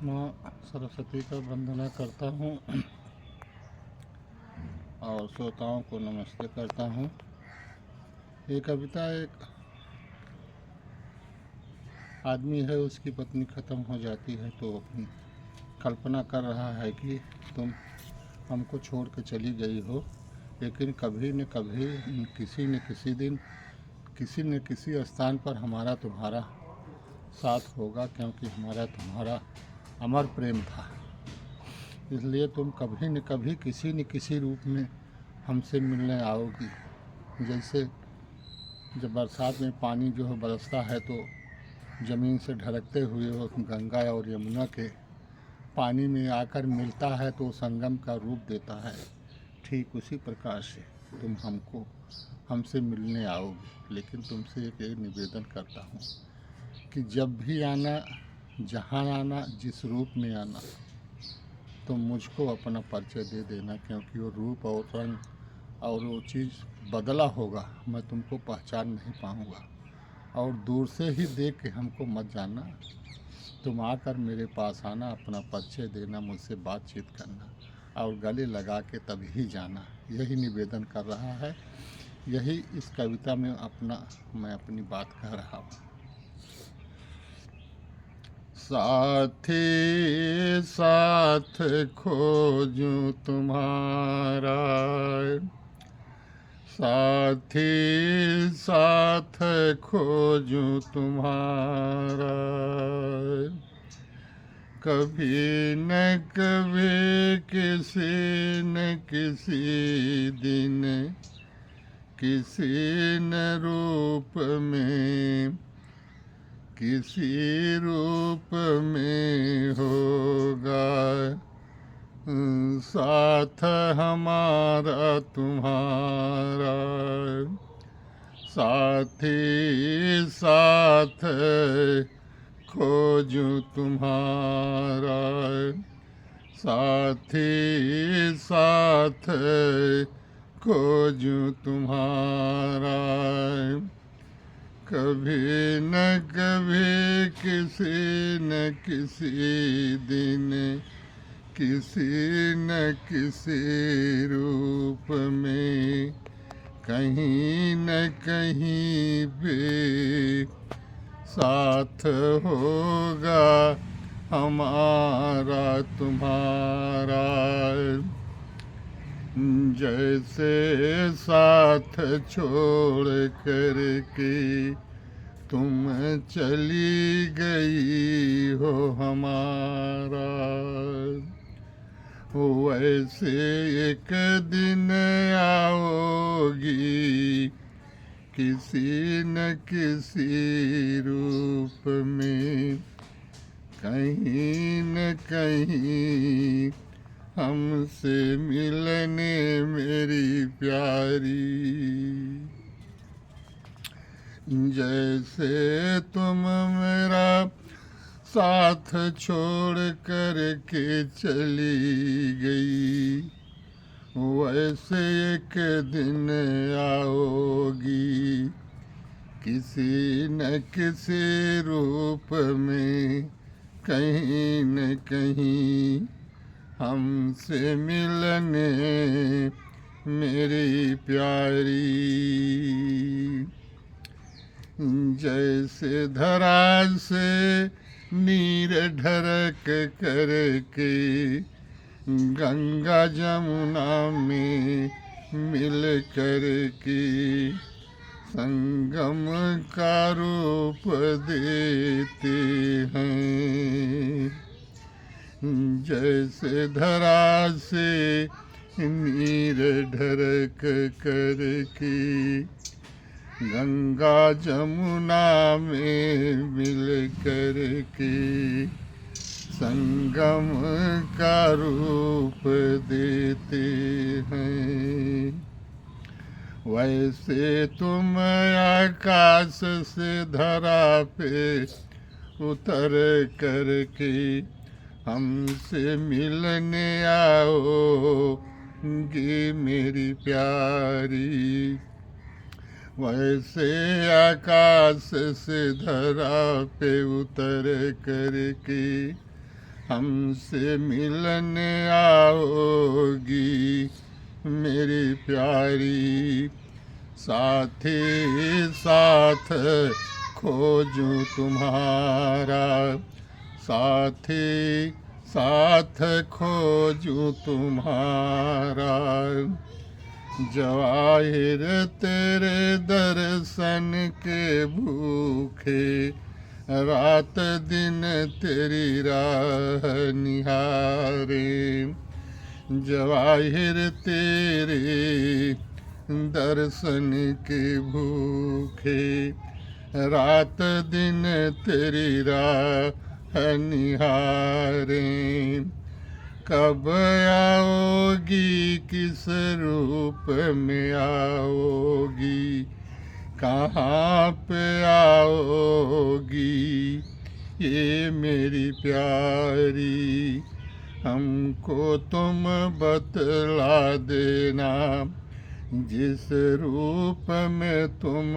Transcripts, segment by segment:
माँ सरस्वती का वंदना करता हूँ और श्रोताओं को नमस्ते करता हूँ। ये कविता एक आदमी है, उसकी पत्नी ख़त्म हो जाती है तो अपनी कल्पना कर रहा है कि तुम हमको छोड़ के चली गई हो, लेकिन कभी न कभी किसी न किसी दिन किसी न किसी स्थान पर हमारा तुम्हारा साथ होगा, क्योंकि हमारा तुम्हारा अमर प्रेम था। इसलिए तुम कभी न कभी किसी न किसी रूप में हमसे मिलने आओगी। जैसे जब बरसात में पानी जो है बरसता है तो ज़मीन से ढलकते हुए वो गंगा और यमुना के पानी में आकर मिलता है तो संगम का रूप देता है, ठीक उसी प्रकार से तुम हमसे मिलने आओगी। लेकिन तुमसे एक निवेदन करता हूँ कि जब भी आना, जहाँ आना, जिस रूप में आना, तुम मुझको अपना परिचय दे देना, क्योंकि वो रूप और रंग और वो चीज़ बदला होगा, मैं तुमको पहचान नहीं पाऊँगा। और दूर से ही देख के हमको मत जाना, तुम आकर मेरे पास आना, अपना परिचय देना, मुझसे बातचीत करना और गले लगा के तभी जाना। यही निवेदन कर रहा है, यही इस कविता में मैं अपनी बात कह रहा हूँ। साथी साथ खोजूं तुम्हारा, साथी साथ खोजूं तुम्हारा, कभी न कभी किसी न किसी दिन, किसी न रूप में, किसी रूप में होगा साथ हमारा तुम्हारा। साथी साथ खोजूं तुम्हारा, साथी साथ खोजूं तुम्हारा, कभी न कभी किसी न किसी दिन, किसी न किसी रूप में, कहीं न कहीं पे साथ होगा हमारा तुम्हारा। जैसे साथ छोड़ कर के तुम चली गई हो हमारा, वैसे एक दिन आओगी किसी न किसी रूप में, कहीं न कहीं हमसे मिलने मेरी प्यारी। जैसे तुम मेरा साथ छोड़ कर के चली गई, वैसे एक दिन आओगी किसी न किसी रूप में, कहीं न कहीं हमसे मिलने मेरी प्यारी। जैसे धरा से नीर ढरक करके गंगा जमुना में मिल करके संगम का रूप देते हैं, जैसे धरा से नीर ढरक करके गंगा जमुना में मिल करके संगम का रूप देते हैं, वैसे तुम आकाश से धरा पे उतर करके हमसे मिलने आओगी मेरी प्यारी। वैसे आकाश से धरा पे उतर करके हमसे मिलने आओगी मेरी प्यारी। साथी साथ खोजूं तुम्हारा, साथी साथ खोजूं तुम्हारा। जवाहिर तेरे दर्शन के भूखे, रात दिन तेरी राह निहारे। जवाहिर तेरे दर्शन के भूखे, रात दिन तेरी राह निहारे। कब आओगी किस रूप में आओगी, कहाँ पे आओगी ये मेरी प्यारी। हमको तुम बतला देना जिस रूप में तुम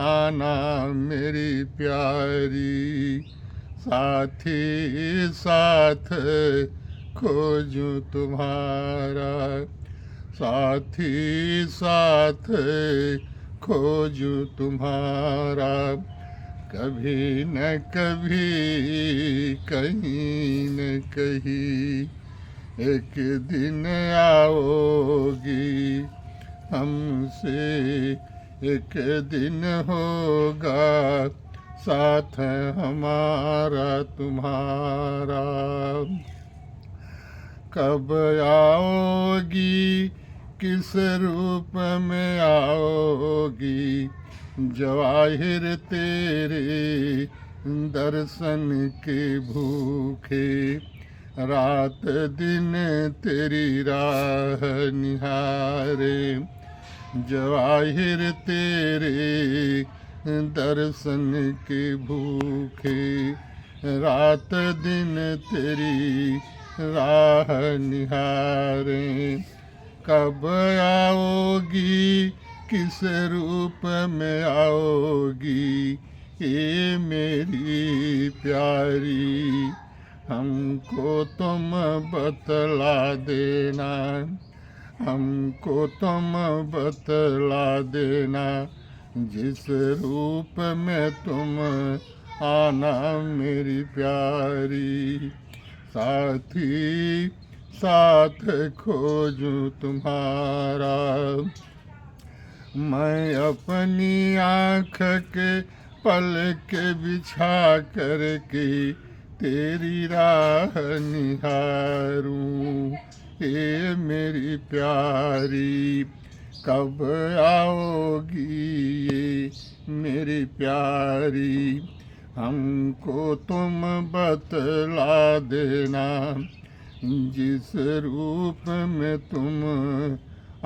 आना मेरी प्यारी। साथी साथ खोजूं तुम्हारा, साथी साथ खोजूं तुम्हारा। कभी न कभी कहीं न कहीं एक दिन आओगी हमसे, एक दिन होगा साथ हमारा तुम्हारा। कब आओगी किस रूप में आओगी, जवाहिर तेरे दर्शन के भूखे, रात दिन तेरी राह निहारे। जवाहिर तेरे दर्शन के भूखे, रात दिन तेरी राह निहारे। कब आओगी किस रूप में आओगी ये मेरी प्यारी। हमको तुम बतला देना, हमको तुम बतला देना जिस रूप में तुम आना मेरी प्यारी। साथी साथ खोजूं तुम्हारा, मैं अपनी आँख के पलक बिछा करके तेरी राह निहारूं ये मेरी प्यारी। कब आओगी ये मेरी प्यारी। हमको तुम बतला देना जिस रूप में तुम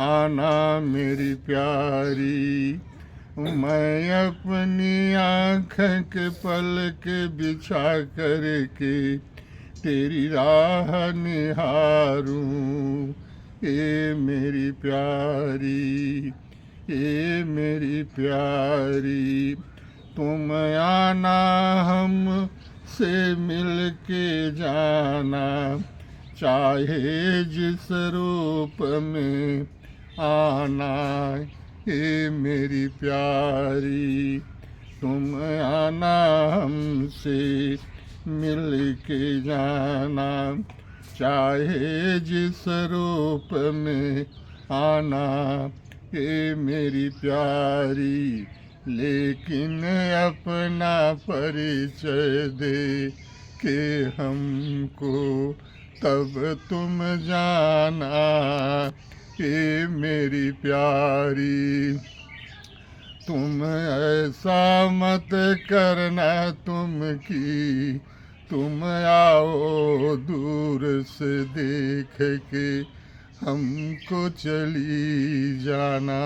आना मेरी प्यारी। मैं अपनी आँख के पलक बिछा करके तेरी राह निहारूं ये मेरी प्यारी, ये मेरी प्यारी। तुम आना हम से मिल के जाना, चाहे जिस रूप में आना ये मेरी प्यारी। तुम आना हमसे मिल के जाना, चाहे जिस रूप में आना ये मेरी प्यारी। लेकिन अपना परिचय दे के हमको तब तुम जाना ये मेरी प्यारी। तुम ऐसा मत करना तुम आओ दूर से देख के हमको चली जाना।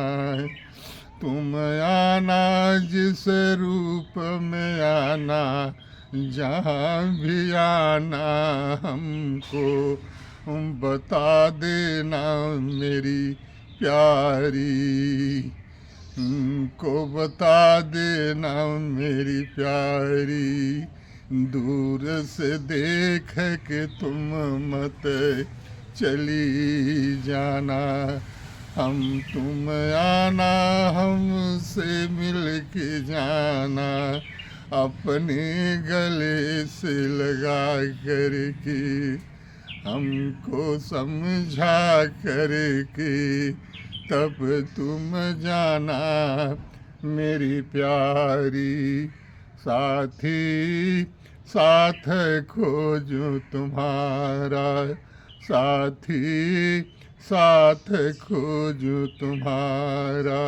तुम आना जिस रूप में आना, जहाँ भी आना हमको बता देना मेरी प्यारी। को बता देना मेरी प्यारी। दूर से देख के तुम मत चली जाना, हम तुम आना, हमसे मिल के जाना, अपने गले से लगा कर के हमको समझा कर के तब तुम जाना मेरी प्यारी। साथी साथ खोजूं तुम्हारा, साथी साथ खोजूं तुम्हारा,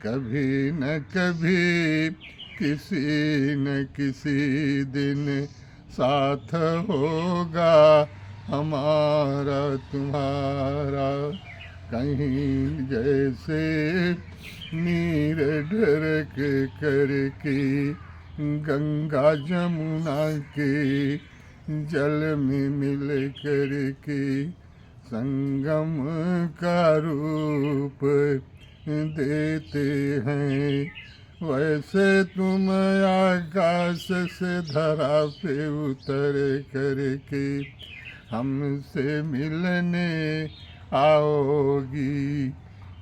कभी न कभी किसी न किसी दिन साथ होगा हमारा तुम्हारा। कहीं जैसे नीर ढरक करके गंगा जमुना के जल में मिल करके संगम का रूप देते हैं, वैसे तुम आकाश से धरा पे उतर करके हमसे मिलने आओगी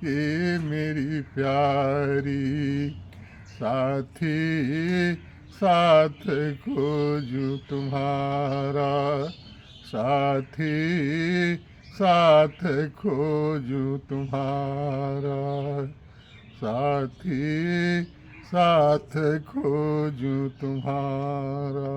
ये मेरी प्यारी। साथी साथ खोजूं तुम्हारा, साथी साथ खोजूं तुम्हारा, साथी साथ खोजूं तुम्हारा।